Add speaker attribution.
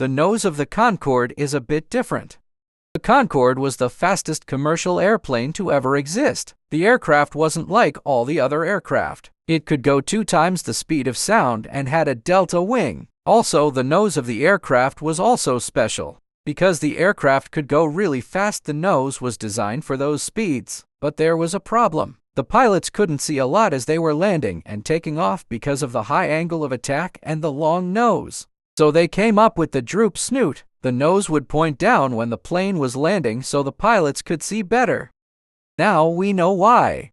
Speaker 1: the nose of the Concorde is a bit different. The Concorde was the fastest commercial airplane to ever exist. The aircraft wasn't like all the other aircraft. It could go 2 times the speed of sound and had a delta wing. Also, the nose of the aircraft was also special. Because the aircraft could go really fast, the nose was designed for those speeds. But there was a problem. The pilots couldn't see a lot as they were landing and taking off because of the high angle of attack and the long nose. So they came up with the droop snoot. The nose would point down when the plane was landing so the pilots could see better. Now we know why.